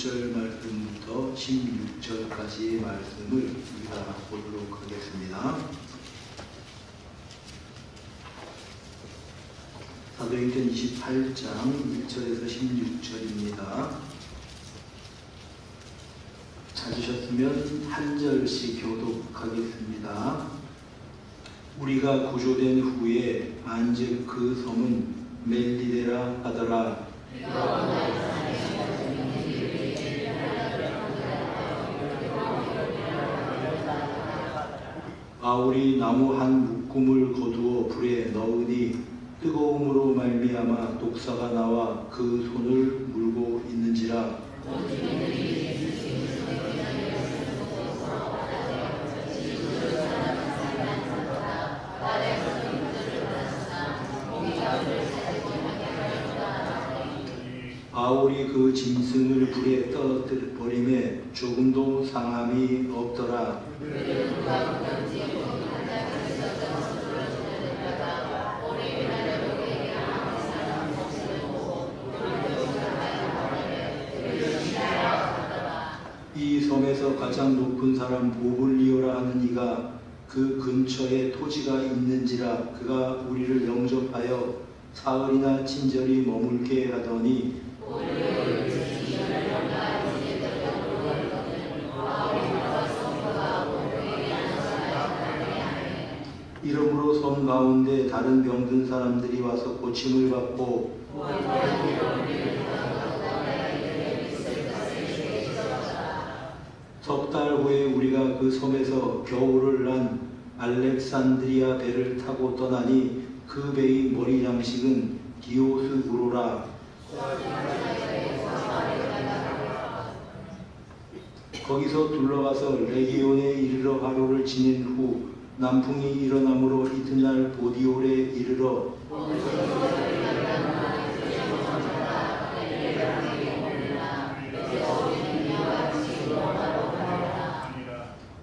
1절 말씀부터 16절까지의 말씀을 우리가 보도록 하겠습니다. 사도행전 28장 1절에서 16절입니다. 찾으셨으면 한 절씩 교독하겠습니다. 우리가 구조된 후에 안즉 그 섬은 멜리데라 하더라. 바울이 나무 한 묶음을 거두어 불에 넣으니 뜨거움으로 말미암아 독사가 나와 그 손을 물고 있는지라. 바울이 그 짐승을 불에 떨어뜨려버리매 조금도 상함이 없더라. 이 섬에서 가장 높은 사람 보블리오라 하는 이가 그 근처에 토지가 있는지라. 그가 우리를 영접하여 사흘이나 친절히 머물게 하더니 이러므로 섬 가운데 다른 병든 사람들이 와서 고침을 받고 석 달 후에 우리가 그 섬에서 겨울을 난 알렉산드리아 배를 타고 떠나니 그 배의 머리 장식은 디오스 우로라. 거기서 둘러가서 레기온에 이르러 하루를 지낸 후 남풍이 일어나므로 이튿날 보디올에 이르러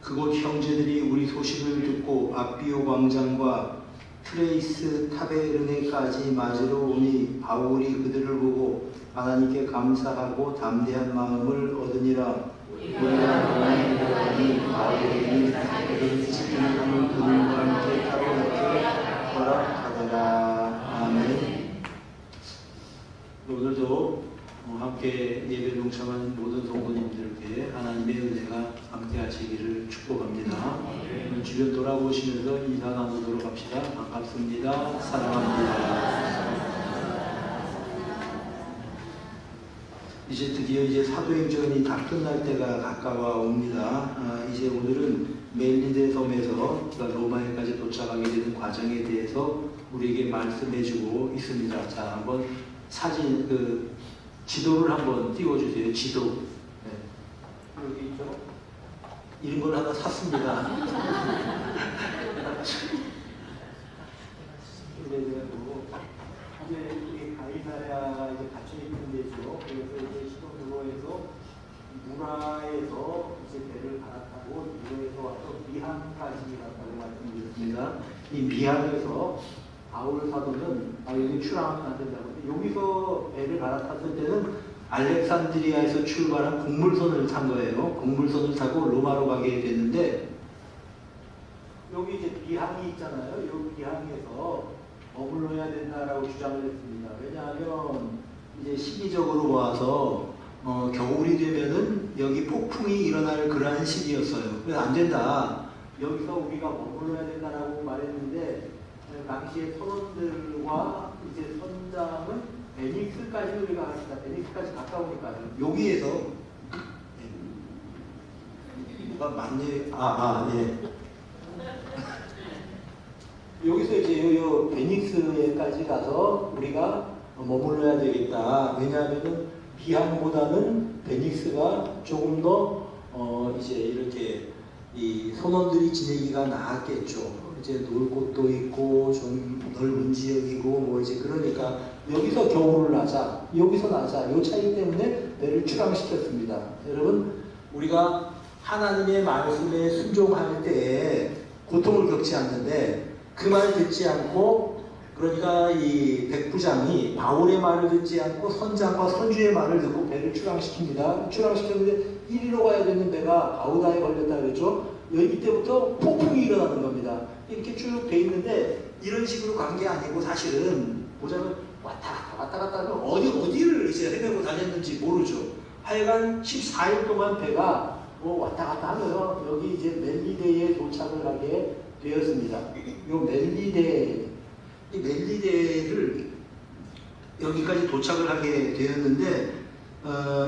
그곳 형제들이 우리 소식을 듣고 아비오 광장과 트레이스 타베르네까지 맞으러 오니 바울이 그들을 보고 하나님께 감사하고 담대한 마음을 얻으니라. 우리가 바울이 그를 지키는 그들과 함께 따로 있게 허락하더라. 아멘. 오늘도 함께 예배 동참하는 모든 성도님들께 하나님의 은혜가 함께 하시기를 축복합니다. 주변 돌아보시면서 인사 나누도록 합시다. 반갑습니다. 사랑합니다. 이제 드디어 사도행전이 다 끝날 때가 가까워 옵니다. 이제 오늘은 멜리데 섬에서 로마에까지 도착하게 되는 과정에 대해서 우리에게 말씀해주고 있습니다. 자, 한번 사진 지도를 한번 띄워주세요. 지도. 네. 여기 있죠? 이런 걸 하나 샀습니다. 이제 이게 가이사랴가 이제 갇혀 있는 데죠. 그래서 이제 시도로에서 무라에서 이제 배를 갈아타고 무라에서 와서 미항까지 갔다고 말씀드렸습니다. 이 미항에서 바울 사도는 여기 출항하면 안 된다고. 여기서 배를 갈아탔을 때는 알렉산드리아에서 출발한 곡물선을 탄 거예요. 곡물선을 타고 로마로 가게 됐는데 여기 이제 비항이 있잖아요. 이 비항에서 머물러야 된다라고 주장을 했습니다. 왜냐하면 이제 시기적으로 봐서 겨울이 되면은 여기 폭풍이 일어날 그러한 시기였어요. 그래서 안 된다. 여기서 우리가 머물러야 된다라고 말했는데 당시에 선원들과 이제 선장은 베닉스까지 우리가 합시다. 베닉스까지 가까우니까요. 여기에서 뭐가 맞네. 예. 여기서 이제 요 베닉스까지 가서 우리가 머물러야 되겠다. 왜냐하면은 비항보다는 베닉스가 조금 더 이제 이렇게 이 선원들이 지내기가 나았겠죠. 이제 놀 곳도 있고 좀 넓은 지역이고 뭐 이제 그러니까 여기서 겨울을 나자, 여기서 나자. 요 차이 때문에 배를 출항시켰습니다. 여러분, 우리가 하나님의 말씀에 순종할 때에 고통을 겪지 않는데 그 말 듣지 않고 그러니까 이 백부장이 바울의 말을 듣지 않고 선장과 선주의 말을 듣고 배를 출항시킵니다. 출항시켰는데 이리로 가야 되는 배가 아우다에 걸렸다 그랬죠. 이때부터 폭풍이 일어나는 겁니다. 이렇게 쭉 돼 있는데 이런 식으로 간 게 아니고 사실은 보자면 왔다 갔다 하면 어디를 이제 헤매고 다녔는지 모르죠. 하여간 14일 동안 배가 왔다 갔다 하면서 여기 이제 멜리데에 도착을 하게 되었습니다. 이 멜리데를 여기까지 도착을 하게 되었는데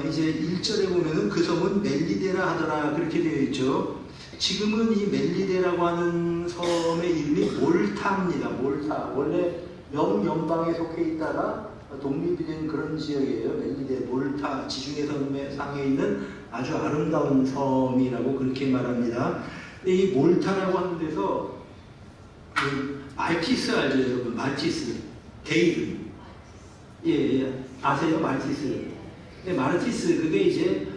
이제 1절에 보면은 그 섬은 멜리데라 하더라 그렇게 되어 있죠. 지금은 이 멜리데라고 하는 섬의 이름이 몰타입니다. 몰타. 원래 영연방에 속해 있다가 독립이 된 그런 지역이에요. 멜리데, 몰타, 지중해 섬의 상에 있는 아주 아름다운 섬이라고 그렇게 말합니다. 이 몰타라고 하는 데서 말티스 알죠, 여러분? 말티스. 게이름. 예, 아세요? 말티스. 근데 말티스, 그게 이제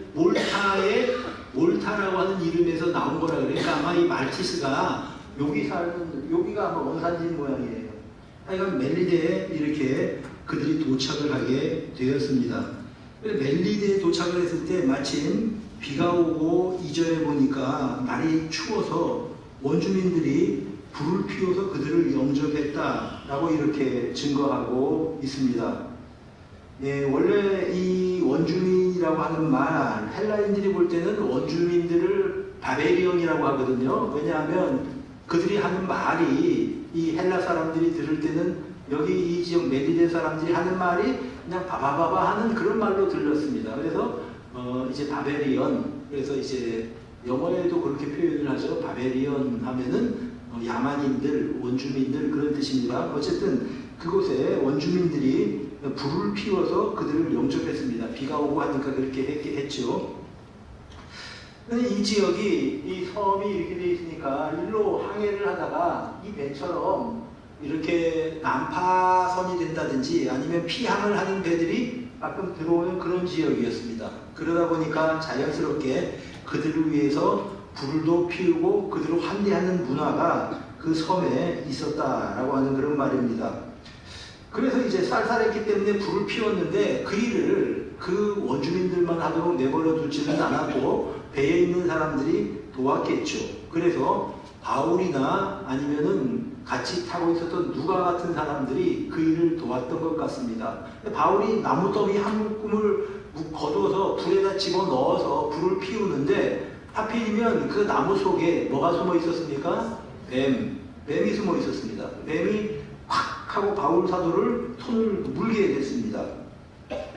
몰타라고 하는 이름에서 나온 거라 그러니까 아마 이 말티스가 여기가 아마 원산지인 모양이에요. 하여간 멜리데에 이렇게 그들이 도착을 하게 되었습니다. 멜리데에 도착을 했을 때 마침 비가 오고 2절에 보니까 날이 추워서 원주민들이 불을 피워서 그들을 영접했다라고 이렇게 증거하고 있습니다. 예, 원래 이 원주민이라고 하는 말, 헬라인들이 볼 때는 원주민들을 바벨리온이라고 하거든요. 왜냐하면 그들이 하는 말이 이 헬라 사람들이 들을 때는 여기 이 지역 멜리데 사람들이 하는 말이 그냥 바바바바 하는 그런 말로 들렸습니다. 그래서 이제 바벨리온, 그래서 이제 영어에도 그렇게 표현을 하죠. 바벨리온 하면은 야만인들, 원주민들 그런 뜻입니다. 어쨌든 그곳에 원주민들이 불을 피워서 그들을 영접했습니다. 비가 오고 하니까 그렇게 했죠. 근데 이 지역이, 이 섬이 이렇게 되어 있으니까 일로 항해를 하다가 이 배처럼 이렇게 난파선이 된다든지 아니면 피항을 하는 배들이 가끔 들어오는 그런 지역이었습니다. 그러다 보니까 자연스럽게 그들을 위해서 불도 피우고 그들을 환대하는 문화가 그 섬에 있었다라고 하는 그런 말입니다. 그래서 이제 쌀쌀했기 때문에 불을 피웠는데 그 일을 그 원주민들만 하도록 내버려 두지는 않았고 배에 있는 사람들이 도왔겠죠. 그래서 바울이나 아니면은 같이 타고 있었던 누가 같은 사람들이 그 일을 도왔던 것 같습니다. 바울이 나무더미 한 묶음을 거두어서 불에다 집어넣어서 불을 피우는데 하필이면 그 나무 속에 뭐가 숨어 있었습니까? 뱀이 숨어 있었습니다. 뱀이 확 하고 바울 사도를 손을 물게 됐습니다.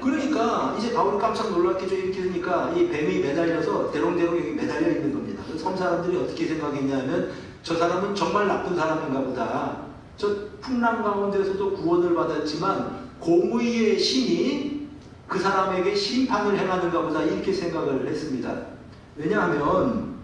그러니까 이제 바울이 깜짝 놀랐겠죠. 이렇게 되니까 이 뱀이 매달려서 대롱대롱 여기 매달려 있는 겁니다. 섬 사람들이 어떻게 생각했냐면 저 사람은 정말 나쁜 사람인가 보다. 저 풍랑 가운데서도 구원을 받았지만 공의의 신이 그 사람에게 심판을 행하는가 보다 이렇게 생각을 했습니다. 왜냐하면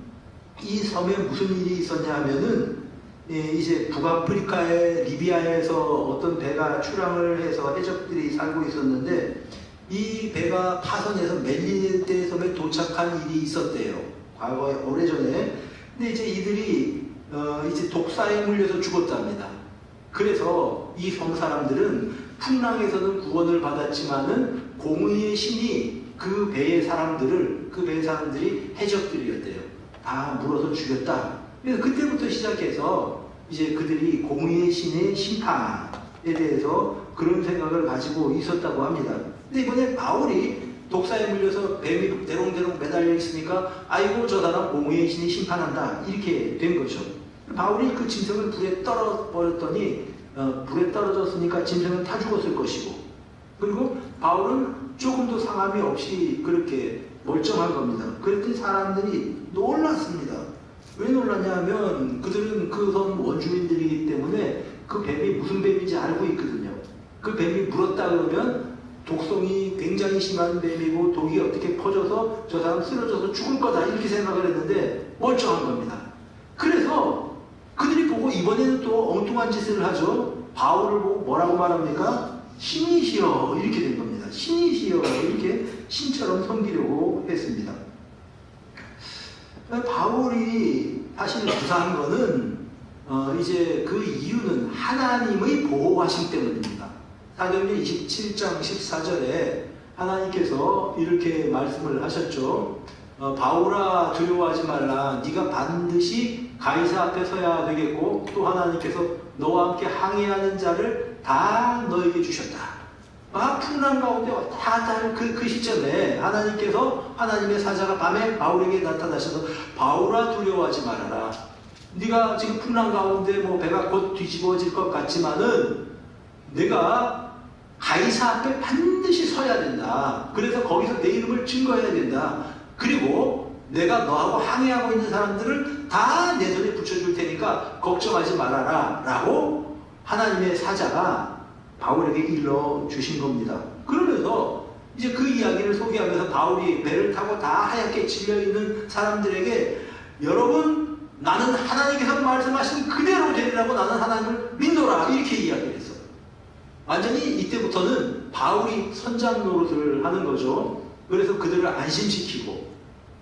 이 섬에 무슨 일이 있었냐 하면은 이제 북아프리카의 리비아에서 어떤 배가 출항을 해서 해적들이 살고 있었는데 이 배가 파선해서 멜리데 섬에 도착한 일이 있었대요. 과거에 오래전에. 근데 이제 이들이 이제 독사에 물려서 죽었답니다. 그래서 이 섬 사람들은 풍랑에서는 구원을 받았지만은 공의의 신이 그 배의 사람들이 해적들이었대요. 다 물어서 죽였다. 그래서 그때부터 시작해서 이제 그들이 공의의 신의 심판에 대해서 그런 생각을 가지고 있었다고 합니다. 근데 이번에 바울이 독사에 물려서 뱀이 대롱대롱 매달려 있으니까 아이고 저 사람 공의의 신이 심판한다 이렇게 된 거죠. 바울이 그 짐승을 불에 떨어버렸더니 불에 떨어졌으니까 짐승은 타 죽었을 것이고 그리고 바울은 조금도 상함이 없이 그렇게 멀쩡한 겁니다. 그랬더니 사람들이 놀랐습니다. 왜 놀랐냐 하면 그들은 그 섬 원주민들이기 때문에 그 뱀이 무슨 뱀인지 알고 있거든요. 그 뱀이 물었다 그러면 독성이 굉장히 심한 뱀이고 독이 어떻게 퍼져서 저 사람 쓰러져서 죽을 거다 이렇게 생각을 했는데 멀쩡한 겁니다. 그래서 그들이 보고 이번에는 또 엉뚱한 짓을 하죠. 바울을 보고 뭐라고 말합니까? 신이시여 이렇게 된 겁니다. 신이시여 이렇게 신처럼 섬기려고 했습니다. 바울이 사실 구사한 거는 이제 그 이유는 하나님의 보호하심 때문입니다. 사도행전 27장 14절에 하나님께서 이렇게 말씀을 하셨죠. 바울아 두려워하지 말라. 네가 반드시 가이사 앞에 서야 되겠고 또 하나님께서 너와 함께 항해하는 자를 다 너에게 주셨다. 풍랑 가운데 다 그 시점에 하나님께서 하나님의 사자가 밤에 바울에게 나타나셔서 바울아 두려워하지 말아라. 네가 지금 풍랑 가운데 배가 곧 뒤집어질 것 같지만은 내가 가이사 앞에 반드시 서야 된다. 그래서 거기서 내 이름을 증거해야 된다. 그리고 내가 너하고 항해하고 있는 사람들을 다 내 손에 붙여줄 테니까 걱정하지 말아라 라고 하나님의 사자가 바울에게 일러주신 겁니다. 그러면서 이제 그 이야기를 소개하면서 바울이 배를 타고 다 하얗게 질려있는 사람들에게 여러분 나는 하나님께서 말씀하신 그대로 되리라고 나는 하나님을 믿노라 이렇게 이야기를 했어요. 완전히 이때부터는 바울이 선장 노릇을 하는 거죠. 그래서 그들을 안심시키고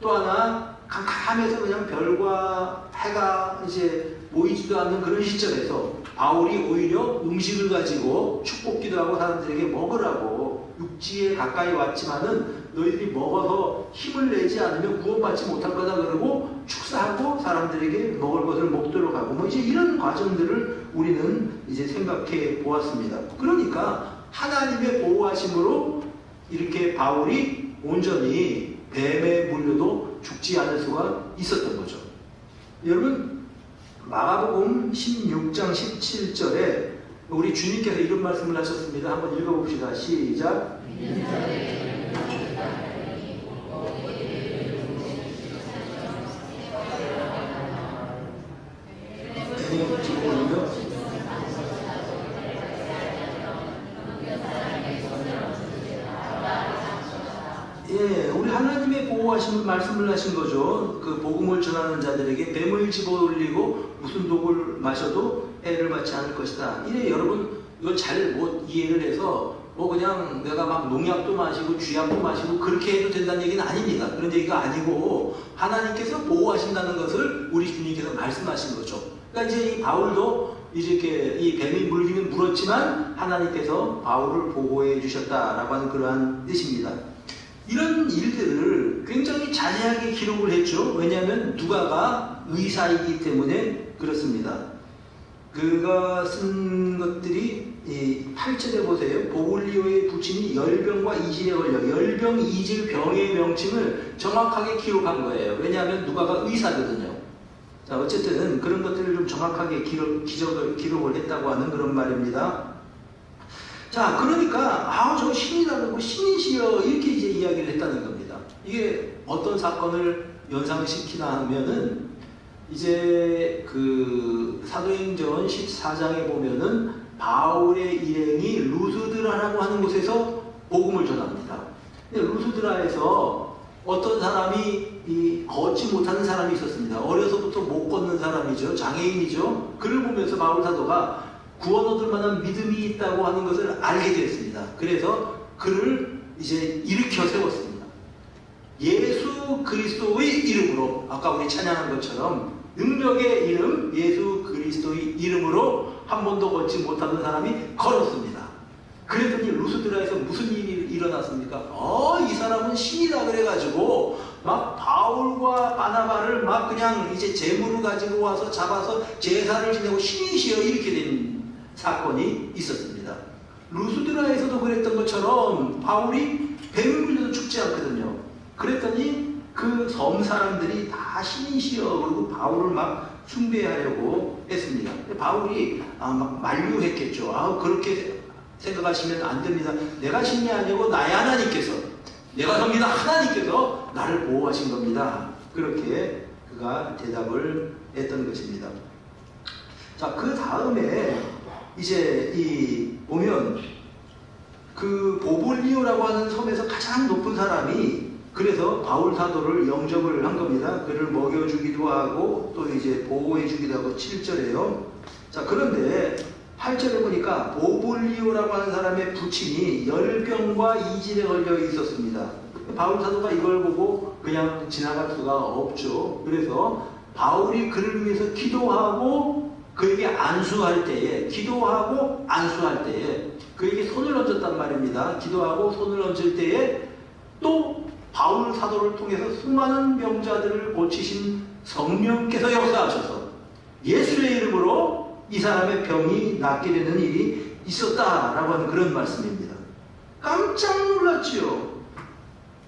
또 하나 캄캄해서 그냥 별과 해가 이제 보이지도 않는 그런 시점에서 바울이 오히려 음식을 가지고 축복기도 하고 사람들에게 먹으라고 육지에 가까이 왔지만은 너희들이 먹어서 힘을 내지 않으면 구원받지 못할 거다 그러고 축사하고 사람들에게 먹을 것을 먹도록 하고 이제 이런 과정들을 우리는 이제 생각해 보았습니다. 그러니까 하나님의 보호하심으로 이렇게 바울이 온전히 뱀에 물려도 죽지 않을 수가 있었던 거죠. 여러분 마가복음 16장 17절에 우리 주님께서 이런 말씀을 하셨습니다. 한번 읽어봅시다. 시작. 예, 우리 하나님의 보호하심을 말씀을 하신 거죠. 그 복음을 전하는 자들에게 뱀을 집어올리고 무슨 독을 마셔도 해를 받지 않을 것이다. 이래 여러분 이걸 잘 못 이해를 해서 그냥 내가 막 농약도 마시고 쥐약도 마시고 그렇게 해도 된다는 얘기는 아닙니다. 그런 얘기가 아니고 하나님께서 보호하신다는 것을 우리 주님께서 말씀하신 거죠. 그러니까 이제 이 바울도 이제 이렇게 이 뱀이 물기는 물었지만 하나님께서 바울을 보호해 주셨다라고 하는 그러한 뜻입니다. 이런 일들을 굉장히 자세하게 기록을 했죠. 왜냐하면 누가가 의사이기 때문에 그렇습니다. 그가 쓴 것들이 8절에 보세요. 보글리오의 부친이 열병과 이질에 걸려 열병, 이질, 병의 명칭을 정확하게 기록한 거예요. 왜냐하면 누가가 의사거든요. 자, 어쨌든 그런 것들을 좀 정확하게 기록을 했다고 하는 그런 말입니다. 자, 그러니까 저 신이다 그러고 신이시여 이렇게 이제 이야기를 했다는 겁니다. 이게 어떤 사건을 연상시키나 하면은 이제 그 사도행전 14장에 보면은 바울의 일행이 루스드라라고 하는 곳에서 복음을 전합니다. 근데 루스드라에서 어떤 사람이 걷지 못하는 사람이 있었습니다. 어려서부터 못 걷는 사람이죠. 장애인이죠. 그를 보면서 바울 사도가 구원 얻을 만한 믿음이 있다고 하는 것을 알게 되었습니다. 그래서 그를 이제 일으켜 세웠습니다. 예수 그리스도의 이름으로 아까 우리 찬양한 것처럼 능력의 이름 예수 그리스도의 이름으로 한 번도 걷지 못하는 사람이 걸었습니다. 그랬더니 루스드라에서 무슨 일이 일어났습니까? 이 사람은 신이다 그래가지고 막 바울과 바나바를 막 그냥 이제 제물을 가지고 와서 잡아서 제사를 지내고 신이시여 이렇게 된 사건이 있었습니다. 루스드라에서도 그랬던 것처럼 바울이 뱀을 물려도 죽지 않거든요. 그랬더니 그 섬 사람들이 다 신이시여 그러고 바울을 막 숭배하려고 했습니다. 바울이 막 만류했겠죠. 그렇게 생각하시면 안 됩니다. 내가 신이 아니고 나의 하나님께서, 내가 섬기는 하나님께서 나를 보호하신 겁니다. 그렇게 그가 대답을 했던 것입니다. 자, 그 다음에 이제 보면 그 보볼리오라고 하는 섬에서 가장 높은 사람이 그래서 바울 사도를 영접을 한 겁니다. 그를 먹여주기도 하고 또 이제 보호해주기도 하고 7절에요. 자, 그런데 8절에 보니까 보볼리오라고 하는 사람의 부친이 열병과 이질에 걸려 있었습니다. 바울 사도가 이걸 보고 그냥 지나갈 수가 없죠. 그래서 바울이 그를 위해서 기도하고 그에게 안수할 때에, 기도하고 안수할 때에 그에게 손을 얹었단 말입니다. 기도하고 손을 얹을 때에 또 바울 사도를 통해서 수많은 병자들을 고치신 성령께서 역사하셔서 예수의 이름으로 이 사람의 병이 낫게 되는 일이 있었다라고 하는 그런 말씀입니다. 깜짝 놀랐지요.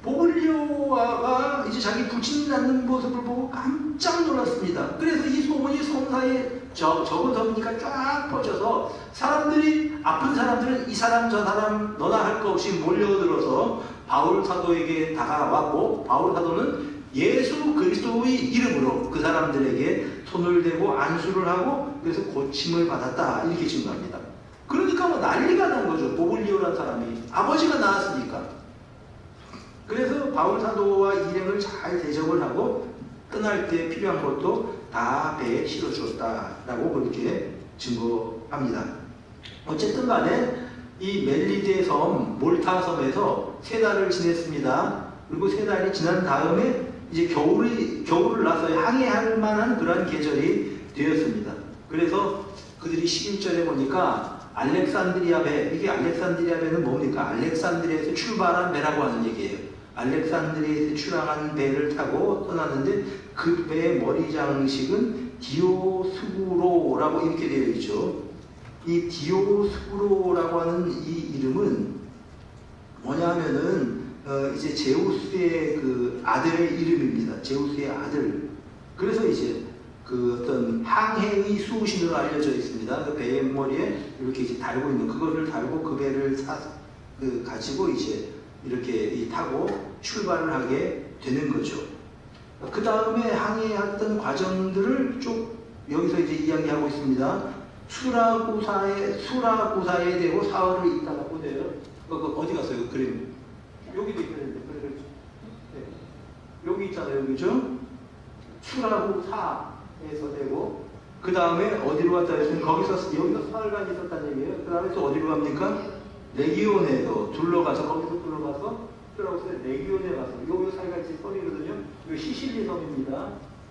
보블리오가 이제 자기 부친이 낫는 모습을 보고 깜짝 놀랐습니다. 그래서 이 소문이 성사에 적은 섬이니까 쫙 퍼져서 사람들이, 아픈 사람들은 이 사람 저 사람 너나 할 것 없이 몰려들어서 바울 사도에게 다가왔고, 바울 사도는 예수 그리스도의 이름으로 그 사람들에게 손을 대고 안수를 하고 그래서 고침을 받았다, 이렇게 증거합니다. 그러니까 뭐 난리가 난 거죠. 보블리오라는 사람이 아버지가 나왔으니까. 그래서 바울 사도와 일행을 잘 대접을 하고 떠날 때 필요한 것도 다 배에 실어주었다라고 그렇게 증거합니다. 어쨌든 간에 이 멜리데 섬, 몰타 섬에서 3달을 지냈습니다. 그리고 3달이 지난 다음에 이제 겨울을 나서 항해할 만한 그런 계절이 되었습니다. 그래서 그들이 11절에 보니까 알렉산드리아 배, 이게 알렉산드리아 배는 뭡니까? 알렉산드리아에서 출발한 배라고 하는 얘기예요. 알렉산드리아에서 출항한 배를 타고 떠났는데 그 배의 머리 장식은 디오스구로라고 이렇게 되어 있죠. 이 디오스구로라고 하는 이 이름은 뭐냐면은 이제 제우스의 그 아들의 이름입니다. 제우스의 아들. 그래서 이제 그 어떤 항해의 수호신으로 알려져 있습니다. 그 배의 머리에 이렇게 이제 달고 있는 그거를 달고 그 배를 가지고 이제 이렇게 타고 출발을 하게 되는 거죠. 그 다음에 항해했던 과정들을 쭉 여기서 이제 이야기하고 있습니다. 수라구사에 대고 사흘을 있다가 보세요. 어디 갔어요? 그 그림. 여기도 있는데. 네. 여기 있잖아요. 여기죠? 수라구사에서 되고, 그 다음에 어디로 갔다 했으면 여기서 사흘간 있었다는 얘기예요. 그 다음에 또 어디로 갑니까? 레기온에도 둘러가서, 거기서 둘러가서 레기온에 가서, 여기서 살같이 섬이거든요. 여기 시실리 섬입니다.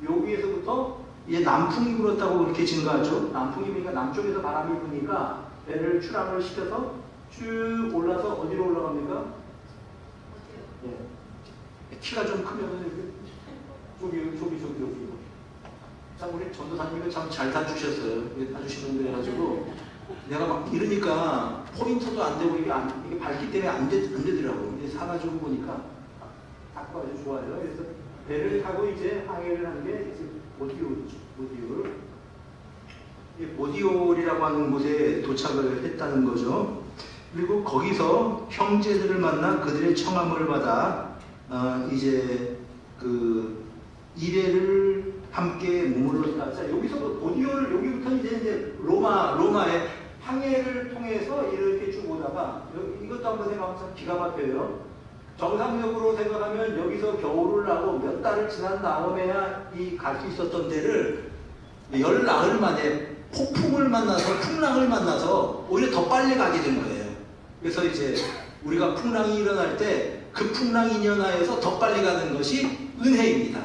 여기에서부터 이제 남풍이 불었다고 그렇게 증가하죠. 남풍이 부니까 남쪽에서 바람이 부니까 배를 출항을 시켜서 쭉 올라서 어디로 올라갑니까? 예. 키가 좀 크면 저기. 참 우리 전도사님이 참 잘 사주셨어요. 사주시는 데 해가지고 내가 막 이러니까 포인터도 안 되고 이게 밝기 때문에 안 되더라고. 근데 사가지고 보니까 닦고 아주 좋아요. 그래서 배를 타고 이제 항해를 하는 게 이제 모디올이라고 하는 곳에 도착을 했다는 거죠. 그리고 거기서 형제들을 만나 그들의 청함을 받아 이제 그 이래를 함께 머물렀다. 자, 여기서 여기부터 이제 로마의 항해를 통해서 이렇게 쭉 오다가 이것도 한번 생각하면 참 기가 막혀요. 정상적으로 생각하면 여기서 겨울을 나고 몇 달을 지난 다음에야 갈 수 있었던 데를 열 나흘 만에 폭풍을 만나서 풍랑을 만나서 오히려 더 빨리 가게 된 거예요. 그래서 이제 우리가 풍랑이 일어날 때 그 풍랑이 인연하여서 더 빨리 가는 것이 은혜입니다.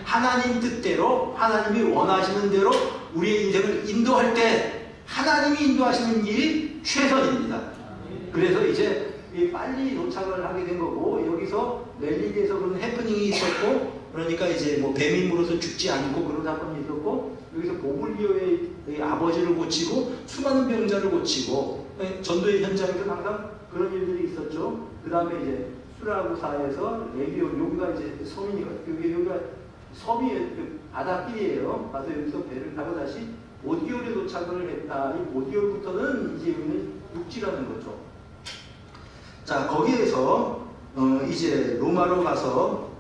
하나님 뜻대로 하나님이 원하시는 대로 우리의 인생을 인도할 때 하나님이 인도하시는 일이 최선입니다. 그래서 이제 빨리 도착을 하게 된 거고, 여기서 멜리데에서 그런 해프닝이 있었고, 그러니까 이제 뭐 뱀이 물어서 죽지 않고 그런 사건이 있었고, 여기서 보블리오의 아버지를 고치고 수많은 병자를 고치고, 전도의 현장에서 항상 그런 일들이 있었죠. 그 다음에 이제 수라구사에서 레기온, 여기가 이제 섬이니까 여기가 섬이 바닷길이에요. 가서 여기서 배를 타고 다시 모디올에 도착을 했다. 이 모디올부터는 이제 여기는 육지라는 거죠. 자, 거기에서 이제 로마로 가서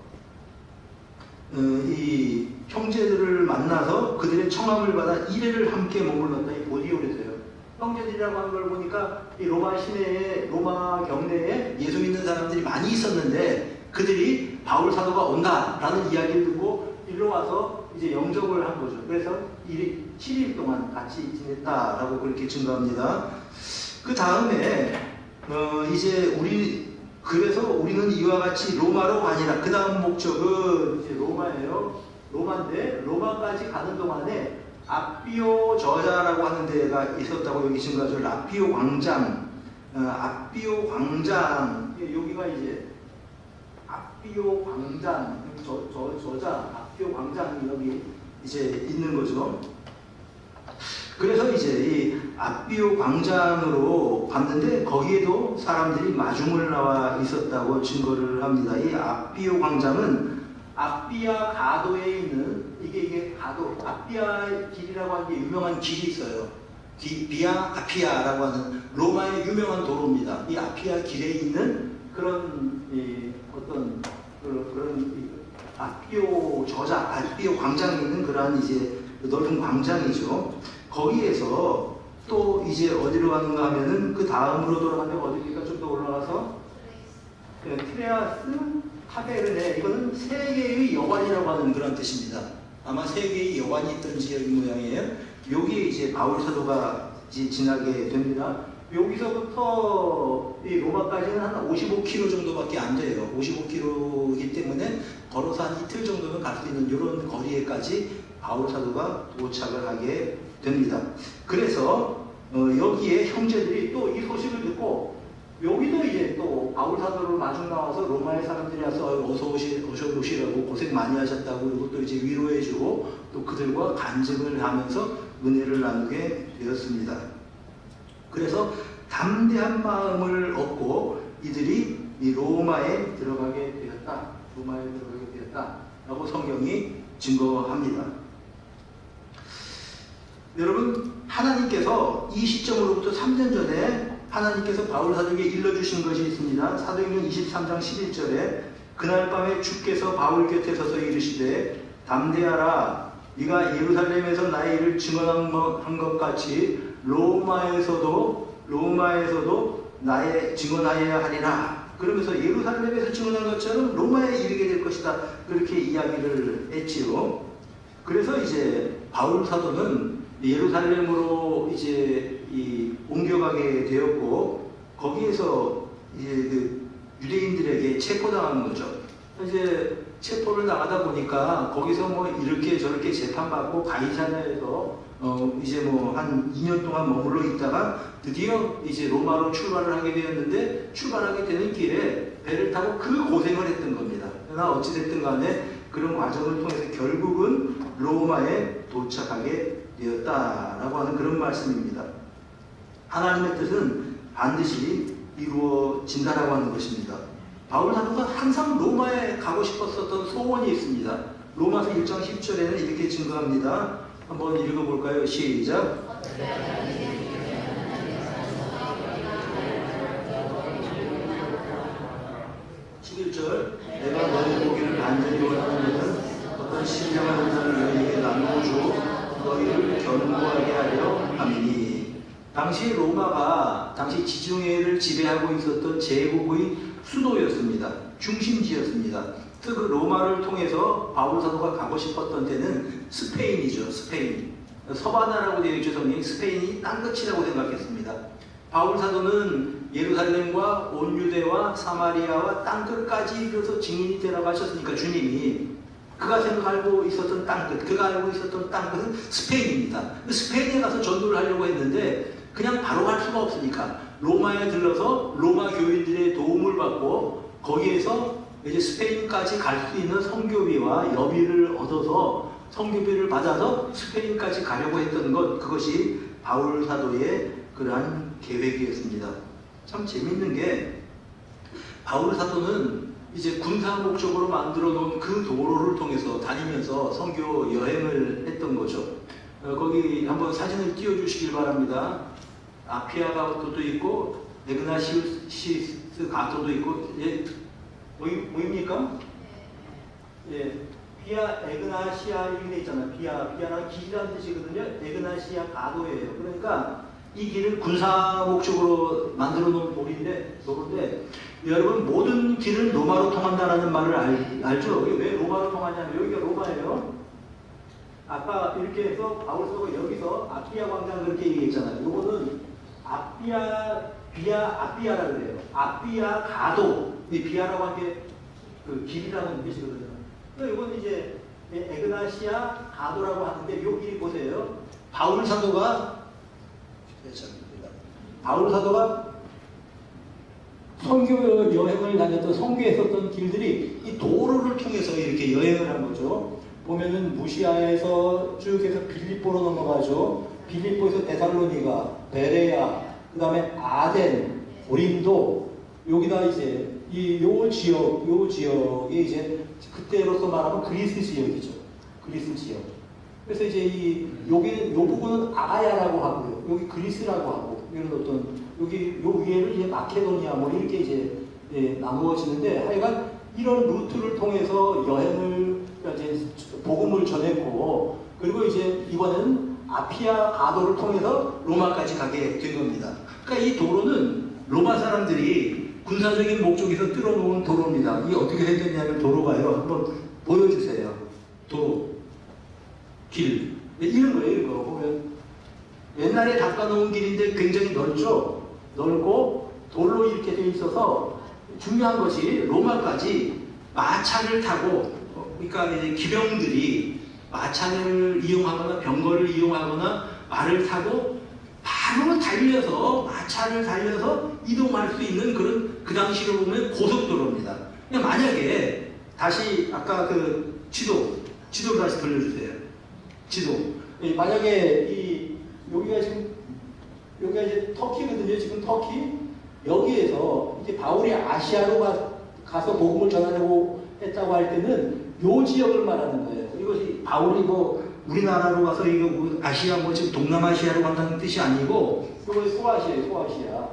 이 형제들을 만나서 그들의 청함을 받아 이래를 함께 머물렀다. 이 모디올에서요. 형제들이라고 하는 걸 보니까 이 로마 시내에, 로마 경내에 예수 믿는 사람들이 많이 있었는데 그들이 바울 사도가 온다라는 이야기를 듣고 일로 와서 이제 영접을 한 거죠. 그래서 7일 동안 같이 지냈다라고 그렇게 증거합니다. 그 다음에 이제 그래서 우리는 이와 같이 로마로 가니라. 그 다음 목적은 이제 로마예요. 로마인데 로마까지 가는 동안에 아피오 저자라고 하는 데가 있었다고 여기 증거하죠. 아피오 광장, 아피오 광장, 여기가 이제 아피오 광장, 저자 아피오 광장이 여기 이제 있는 거죠. 그래서 이제 이 아피오 광장으로 갔는데 거기에도 사람들이 마중을 나와 있었다고 증거를 합니다. 이 아피오 광장은 아피아 가도에 있는 이게 가도, 아피아 길이라고 하는 게 유명한 길이 있어요. 비아 아피아라고 하는 로마의 유명한 도로입니다. 이 아피아 길에 있는 그런 어떤 그런 아피오 저자, 아피오 광장에 있는 그러한 이제 넓은 광장이죠. 거기에서 또 이제 어디로 가는가 하면은 그 다음으로 돌아가면 어디니까 좀 더 올라가서 트레아스 타베르네, 이거는 세계의 여관이라고 하는 그런 뜻입니다. 아마 세계의 여관이 있던 지역인 모양이에요. 여기에 이제 바울 사도가 이제 지나게 됩니다. 여기서부터 이 로마까지는 한 55km 정도밖에 안 돼요. 55km이기 때문에 걸어서 한 이틀 정도면 갈 수 있는 이런 거리에까지 바울 사도가 도착을 하게 됩니다. 그래서 여기에 형제들이 또 이 소식을 듣고 여기도 이제 또 바울 사도를 마중 나와서 로마의 사람들이 와서 어서 오시라고 고생 많이 하셨다고, 그리고 또 이제 위로해주고 또 그들과 간증을 하면서 은혜를 나누게 되었습니다. 그래서 담대한 마음을 얻고 이들이 이 로마에 들어가게 되었다. 로마에 들어가게 되었다라고 성경이 증거합니다. 여러분, 하나님께서 이 시점으로부터 3년 전에 하나님께서 바울 사도에게 일러주신 것이 있습니다. 사도행전 23장 11절에 그날 밤에 주께서 바울 곁에 서서 이르시되 담대하라, 네가 예루살렘에서 나의 일을 증언한 것 같이 로마에서도 나의 증언하여야 하리라. 그러면서 예루살렘에서 증언한 것처럼 로마에 이르게 될 것이다, 그렇게 이야기를 했지요. 그래서 이제 바울 사도는 예루살렘으로 이제 옮겨가게 되었고, 거기에서 이제 그 유대인들에게 체포당한 거죠. 이제 체포를 나가다 보니까 거기서 뭐 이렇게 저렇게 재판받고 가이사랴에서 이제 뭐 한 2년 동안 머물러 있다가 드디어 이제 로마로 출발을 하게 되었는데, 출발하게 되는 길에 배를 타고 그 고생을 했던 겁니다. 그러나 어찌됐든 간에 그런 과정을 통해서 결국은 로마에 도착하게 되었다라고 하는 그런 말씀입니다. 하나님의 뜻은 반드시 이루어진다라고 하는 것입니다. 바울 사도가 항상 로마에 가고 싶었었던 소원이 있습니다. 로마서 1장 10절에는 이렇게 증거합니다. 한번 읽어볼까요? 시작. 11절, 내가 너희 보기를 간절히 원하는 어떤 신령한 은사를 너희에게 나누어 주어 너희를 견고하게 하려 함이니. 당시 로마가 당시 지중해를 지배하고 있었던 제국의 수도였습니다. 중심지였습니다. 그래서 그 로마를 통해서 바울 사도가 가고 싶었던 데는 스페인이죠. 스페인. 서바나라고 되어 있죠. 성경이 스페인이 땅끝이라고 생각했습니다. 바울 사도는 예루살렘과 온 유대와 사마리아와 땅끝까지 이뤄서 증인이 되라고 하셨으니까 주님이, 그가 생각하고 있었던 땅끝, 그가 알고 있었던 땅끝은 스페인입니다. 스페인에 가서 전도를 하려고 했는데 그냥 바로 갈 수가 없으니까 로마에 들러서 로마 교인들의 도움을 받고 거기에서 이제 스페인까지 갈 수 있는 선교비와 여비를 얻어서 선교비를 받아서 스페인까지 가려고 했던 것, 그것이 바울 사도의 그러한 계획이었습니다. 참 재밌는 게 바울 사도는 이제 군사 목적으로 만들어 놓은 그 도로를 통해서 다니면서 선교 여행을 했던 거죠. 거기 한번 사진을 띄워주시길 바랍니다. 아피아 가토도 있고 에그나시우스 가토도 있고, 예, 보입니까? 예, 비아 에그나시아 이렇게 돼 있잖아요. 비아는 길이라는 뜻이거든요. 에그나시아 가도예요. 그러니까 이 길은 군사 목적으로 만들어 놓은 도로인데, 여러분, 모든 길은 로마로 통한다라는 말을 알죠? 왜 로마로 통하냐면 여기가 로마예요. 아까 이렇게 해서 바울 사도가 여기서 아피아 광장 그렇게 얘기했잖아요. 요거는 아피아라 그래요. 아피아 가도. 이 비아라고 한 게 그 길이라는 뜻이거든요. 그러니까 이건 이제 에그나시아 가도라고 하는데 여기 보세요. 바울 사도가 선교 여행을 다녔던 선교했었던 길들이 이 도로를 통해서 이렇게 여행을 한 거죠. 보면은 무시아에서 쭉 해서 빌립보로 넘어가죠. 빌립보에서 데살로니가, 베레아, 그 다음에 아덴, 고린도, 여기다 이제 요 지역이 이제 그때로서 말하면 그리스 지역이죠. 그리스 지역. 그래서 이제 요 부분은 아가야라고 하고요. 여기 그리스라고 하고, 이런 어떤 여기 요 위에는 이제 마케도니아 뭐 이렇게 이제 나누어지는데, 하여간 이런 루트를 통해서 여행을 이제 복음을 전했고, 그리고 이제 이번에는 아피아 가도를 통해서 로마까지 가게 된 겁니다. 그러니까 이 도로는 로마 사람들이 군사적인 목적에서 뚫어놓은 도로입니다. 이게 어떻게 생겼냐면 도로가요. 한번 보여주세요. 도로, 길. 이런 거예요. 이거 보면 옛날에 닦아놓은 길인데 굉장히 넓죠. 넓고 돌로 이렇게 되어 있어서 중요한 것이 로마까지 마차를 타고, 그러니까 이제 기병들이 마차를 이용하거나 병거를 이용하거나 말을 타고 바로 달려서 마차를 달려서 이동할 수 있는 그런, 그 당시로 보면 고속도로입니다. 그러니까 만약에 다시 아까 그 지도를 다시 돌려주세요. 지도. 만약에 여기가 이제 터키거든요. 지금 터키. 여기에서 이제 바울이 아시아로 가서 복음을 전하려고 했다고 할 때는 요 지역을 말하는 거예요. 이것이 바울이 뭐 우리나라로 가서 이거 뭐 아시아 뭐 지금 동남아시아로 간다는 뜻이 아니고, 이거 소아시아예요, 소아시아.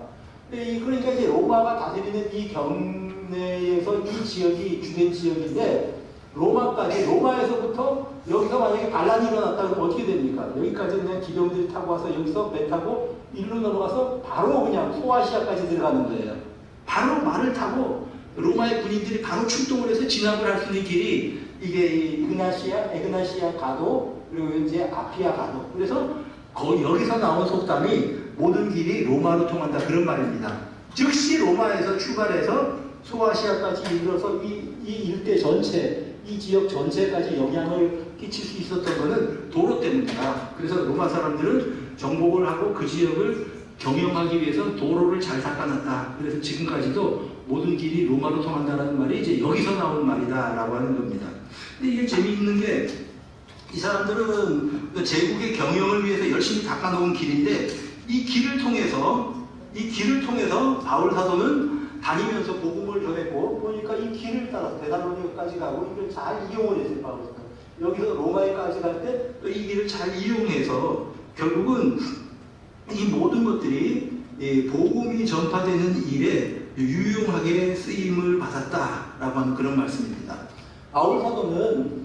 그러니까 이제 로마가 다스리는 이 경내에서 이 지역이 주된 지역인데, 로마에서부터 여기서 만약에 반란이 일어났다 그러면 어떻게 됩니까? 여기까지 그냥 기병들이 타고 와서 여기서 배 타고 일로 넘어가서 바로 그냥 소아시아까지 들어가는 거예요. 바로 말을 타고 로마의 군인들이 바로 출동을 해서 진압을 할 수 있는 길이 이게 에그나시아 가도, 그리고 이제 아피아 가도. 그래서 여기서 나온 속담이 모든 길이 로마로 통한다, 그런 말입니다. 즉시 로마에서 출발해서 소아시아까지 이르러서 이 일대 전체, 이 지역 전체까지 영향을 끼칠 수 있었던 것은 도로 때문이다. 그래서 로마 사람들은 정복을 하고 그 지역을 경영하기 위해서 도로를 잘 닦아놨다. 그래서 지금까지도 모든 길이 로마로 통한다는 말이 이제 여기서 나온 말이다라고 하는 겁니다. 근데 이게 재미있는 게, 이 사람들은 제국의 경영을 위해서 열심히 닦아놓은 길인데, 이 길을 통해서 바울 사도는 다니면서 복음을 전했고, 보니까 이 길을 따라서 데살로니가까지 가고 이걸 잘 이용을 했어요. 바울 사도. 여기서 로마에까지 갈 때 이 길을 잘 이용해서 결국은 이 모든 것들이 복음이 전파되는 일에 유용하게 쓰임을 받았다라고 하는 그런 말씀입니다. 바울 사도는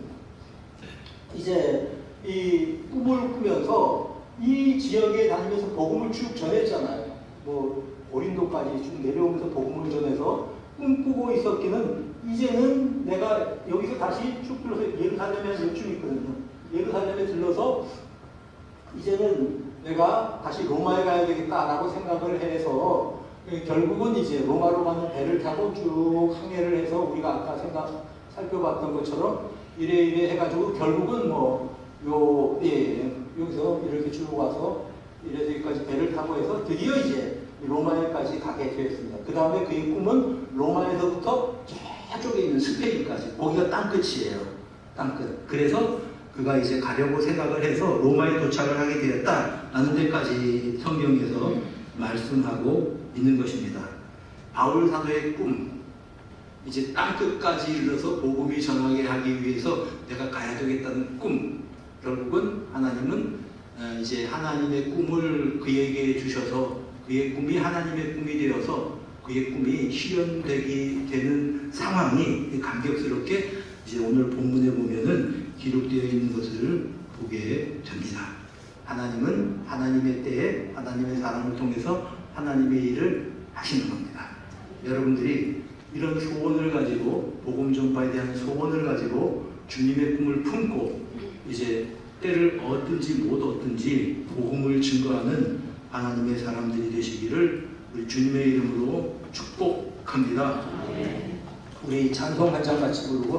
이제 이 꿈을 꾸면서 이 지역에 다니면서 복음을 쭉 전했잖아요. 뭐 고린도까지 쭉 내려오면서 복음을 전해서 꿈꾸고 있었기는, 이제는 내가 여기서 다시 쭉 들어서 예루살렘에 몇 주 있거든요. 예루살렘에 들러서 이제는 내가 다시 로마에 가야 되겠다라고 생각을 해서 결국은 이제 로마로 가는 배를 타고 쭉 항해를 해서, 우리가 아까 살펴봤던 것처럼 이래 해가지고 결국은 여기서 이렇게 쭉 와서 이래서 여기까지 배를 타고 해서 드디어 이제 로마에까지 가게 되었습니다. 그 다음에 그의 꿈은 로마에서부터 저쪽에 있는 스페인까지, 거기가 땅끝이에요. 땅끝. 그래서 그가 이제 가려고 생각을 해서 로마에 도착을 하게 되었다라는 데까지 성경에서 말씀하고 있는 것입니다. 바울 사도의 꿈, 이제 땅끝까지 이르러서 복음이 전하게 하기 위해서 내가 가야 되겠다는 꿈, 결국은 하나님은 이제 하나님의 꿈을 그에게 주셔서 그의 꿈이 하나님의 꿈이 되어서 그의 꿈이 실현되게 되는 상황이 감격스럽게 이제 오늘 본문에 보면은 기록되어 있는 것을 보게 됩니다. 하나님은 하나님의 때에 하나님의 사람을 통해서 하나님의 일을 하시는 겁니다. 여러분들이 이런 소원을 가지고, 복음 전파에 대한 소원을 가지고 주님의 꿈을 품고 이제 때를 얻든지 못 얻든지 복음을 증거하는 하나님의 사람들이 되시기를 우리 주님의 이름으로 축복합니다. 우리 찬송 한 장 같이 부르고